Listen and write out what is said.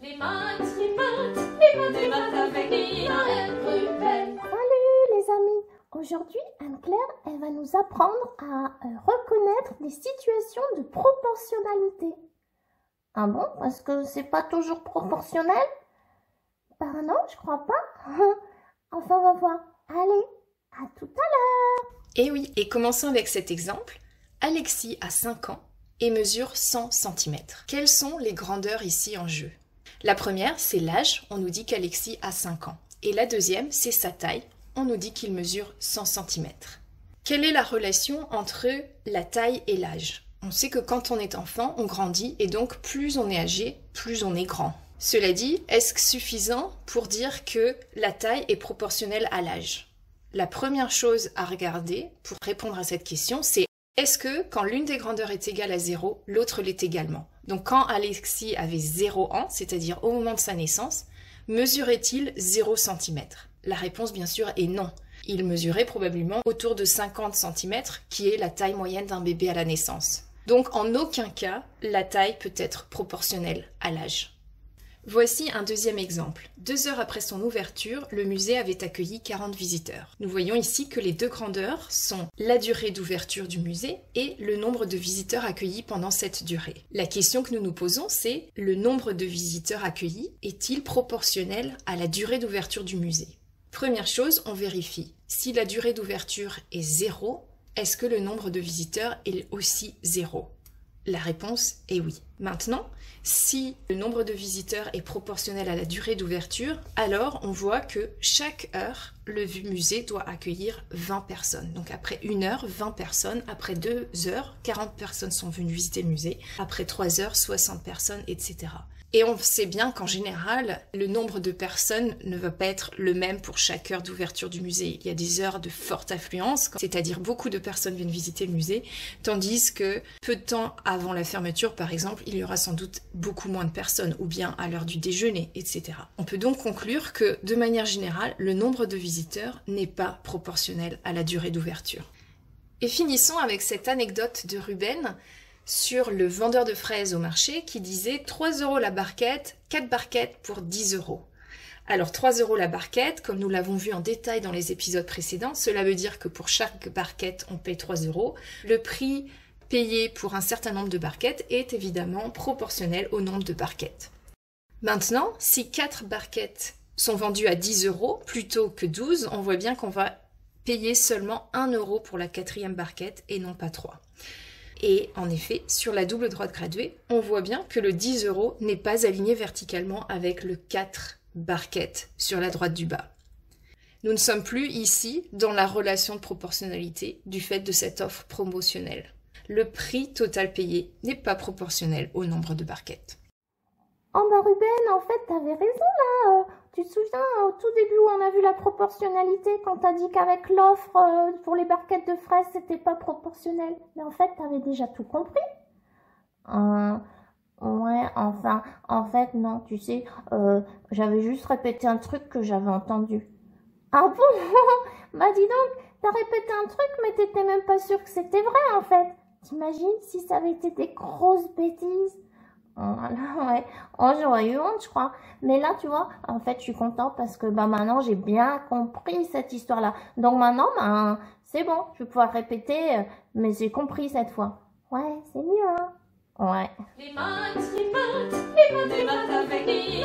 Les maths, les maths, les maths, les maths avec Nina et Ruben. Salut les amis. Aujourd'hui, Anne-Claire, elle va nous apprendre à reconnaître des situations de proportionnalité. Ah bon? Parce que c'est pas toujours proportionnel? Bah non, je crois pas. Enfin, on va voir. Allez, à tout à l'heure. Et oui, et commençons avec cet exemple. Alexis a 5 ans et mesure 100 cm. Quelles sont les grandeurs ici en jeu? La première, c'est l'âge. On nous dit qu'Alexis a 5 ans. Et la deuxième, c'est sa taille. On nous dit qu'il mesure 100 cm. Quelle est la relation entre la taille et l'âge? On sait que quand on est enfant, on grandit et donc plus on est âgé, plus on est grand. Cela dit, est-ce suffisant pour dire que la taille est proportionnelle à l'âge? La première chose à regarder pour répondre à cette question, c'est est-ce que quand l'une des grandeurs est égale à 0, l'autre l'est également? Donc quand Alexis avait 0 ans, c'est-à-dire au moment de sa naissance, mesurait-il 0 cm? La réponse bien sûr est non. Il mesurait probablement autour de 50 cm, qui est la taille moyenne d'un bébé à la naissance. Donc en aucun cas, la taille peut être proportionnelle à l'âge. Voici un deuxième exemple. 2 heures après son ouverture, le musée avait accueilli 40 visiteurs. Nous voyons ici que les deux grandeurs sont la durée d'ouverture du musée et le nombre de visiteurs accueillis pendant cette durée. La question que nous nous posons, c'est le nombre de visiteurs accueillis est-il proportionnel à la durée d'ouverture du musée? Première chose, on vérifie. Si la durée d'ouverture est 0, est-ce que le nombre de visiteurs est aussi 0? La réponse est oui. Maintenant, si le nombre de visiteurs est proportionnel à la durée d'ouverture, alors on voit que chaque heure, le musée doit accueillir 20 personnes. Donc après 1 heure, 20 personnes. Après 2 heures, 40 personnes sont venues visiter le musée. Après 3 heures, 60 personnes, etc. Et on sait bien qu'en général, le nombre de personnes ne va pas être le même pour chaque heure d'ouverture du musée. Il y a des heures de forte affluence, c'est-à-dire beaucoup de personnes viennent visiter le musée, tandis que peu de temps avant la fermeture, par exemple, il y aura sans doute beaucoup moins de personnes, ou bien à l'heure du déjeuner, etc. On peut donc conclure que, de manière générale, le nombre de visiteurs n'est pas proportionnel à la durée d'ouverture. Et finissons avec cette anecdote de Ruben sur le vendeur de fraises au marché qui disait 3 € la barquette, 4 barquettes pour 10 €. Alors 3 € la barquette, comme nous l'avons vu en détail dans les épisodes précédents, cela veut dire que pour chaque barquette on paye 3 €. Le prix payé pour un certain nombre de barquettes est évidemment proportionnel au nombre de barquettes. Maintenant, si 4 barquettes sont vendues à 10 € plutôt que 12, on voit bien qu'on va payer seulement 1 € pour la 4e barquette et non pas 3. Et en effet, sur la double droite graduée, on voit bien que le 10 € n'est pas aligné verticalement avec le 4 barquettes sur la droite du bas. Nous ne sommes plus ici dans la relation de proportionnalité du fait de cette offre promotionnelle. Le prix total payé n'est pas proportionnel au nombre de barquettes. Oh bah Ruben, en fait, t'avais raison là. Tu te souviens au tout début où on a vu la proportionnalité quand t'as dit qu'avec l'offre pour les barquettes de fraises, c'était pas proportionnel. Mais en fait, t'avais déjà tout compris. Ouais, enfin, en fait, non, tu sais, j'avais juste répété un truc que j'avais entendu. Ah bon? Bah dis donc, t'as répété un truc, mais t'étais même pas sûr que c'était vrai en fait. T'imagines si ça avait été des grosses bêtises? Voilà, ouais. Oh, j'aurais eu honte, je crois. Mais là, tu vois, en fait, je suis contente parce que bah maintenant, j'ai bien compris cette histoire-là. Donc maintenant, bah, c'est bon, je vais pouvoir répéter, mais j'ai compris cette fois. Ouais, c'est mieux, hein? Ouais. Les maths, les maths, les maths, les maths avec Nina.